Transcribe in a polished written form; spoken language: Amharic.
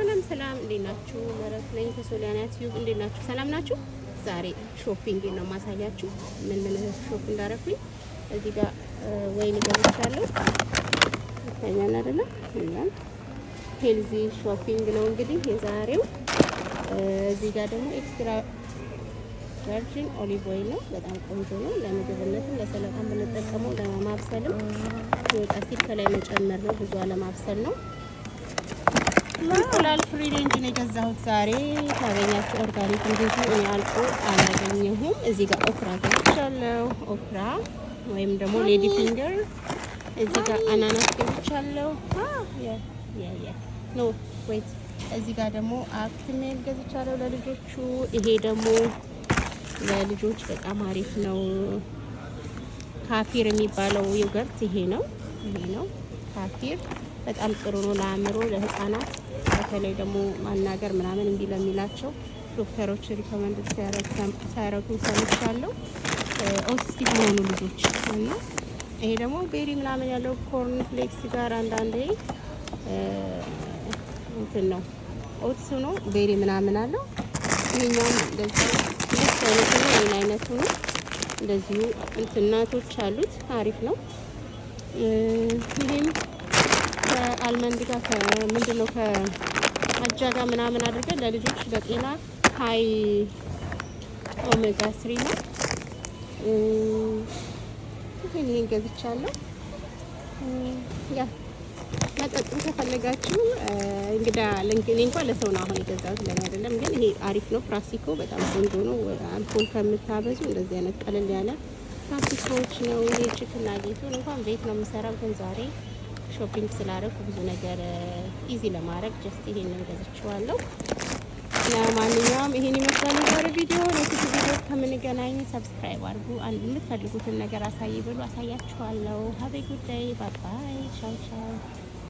ሰላም ሰላም፣ እንዴት ናችሁ? ምህረት ነኝ ከሶሊያና ዩቲዩብ። እንዴት ናችሁ? ሰላም ናችሁ? ዛሬ ሾፒንግ ነው ማሳያችሁ ምን ሾፕ እንዳረኩኝ። እዚህ ጋር ወይን ገዝቻለሁ ይታያል አይደለ? እና ሄልዚ ሾፒንግ ነው እንግዲህ የዛሬው። እዚህ ጋር ደግሞ ኤክስትራ ቨርጂን ኦሊቭ ኦይል ነው። በጣም ቆንጆ ነው። ለምግብነትም ለሰላጣም ብንጠቀመው ለማብሰልም ወጣ ሲል ከላይ መጨመር ነው። ብዙ አለማብሰል ነው። እንቁላል ፍሪ ሬንጅ ነው የገዛሁት ዛሬ። ታገኛችሁ ኦርጋኒክ እንዴት ነው? እኔ አልቆ አላገኘሁም። እዚህ ጋር ኦክራ ገዝቻለሁ። ኦክራ ወይም ደግሞ ሌዲ ፊንገር። እዚህ ጋር አናናስ ገዝቻለሁ። ኖ ዌይት። እዚህ ጋር ደግሞ አክቲሜል ገዝቻለሁ ለልጆቹ። ይሄ ደግሞ ለልጆች በጣም አሪፍ ነው። ካፊር የሚባለው ዮገርት ይሄ ነው። ካፊር በጣም ጥሩ ነው ለአእምሮ፣ ለህፃናት በተለይ ደግሞ ማናገር ምናምን እንዲ ለሚላቸው ዶክተሮች ሪኮመንድ ሲያረጉ ሰምቻለሁ። ኦቲስቲክ ለሆኑ ልጆች እና ይሄ ደግሞ ቤሪ ምናምን ያለው ኮርን ፍሌክስ ጋር አንዳንዴ እንትን ነው ኦትስ ነው ቤሪ ምናምን አለው። ይሄኛውም እንደዚህ ሌላ አይነቱ ነው። እንደዚሁ እንትናቶች አሉት አሪፍ ነው። ይሄም ከአልመንድ ጋር ምንድነው ከአጃ ጋር ምናምን አድርገን ለልጆች ለጤና ሃይ ኦሜጋ 3 ነው። ይሄን ገዝቻለሁ። ያ መጠጥም ከፈለጋችሁ እንግዳ ለእንግዲህ እንኳን ለሰው ነው አሁን የገዛሁት ለኔ አይደለም፣ ግን ይሄ አሪፍ ነው። ፕላስቲኮ በጣም ቆንጆ ነው። አልኮል ከምታበዙ እንደዚህ አይነት ቀለል ያለ ፕላስቲኮች ነው። ይሄ ችክና ጌቱን እንኳን ቤት ነው የምሰራው፣ ግን ዛሬ ሾፒንግ ስላደረኩ ብዙ ነገር ኢዚ ለማድረግ ጀስት ይሄንን ገዝቼዋለሁ። ለማንኛውም ይሄን ይመስላል ዛሬ ቪዲዮ። ኔክስት ቪዲዮ ከምንገናኝ ሰብስክራይብ አድርጉ። አንድ የምትፈልጉትን ነገር አሳይ ብሉ፣ አሳያችኋለሁ። ሀቤ ጉዳይ ባይ ባይ። ቻው ቻው።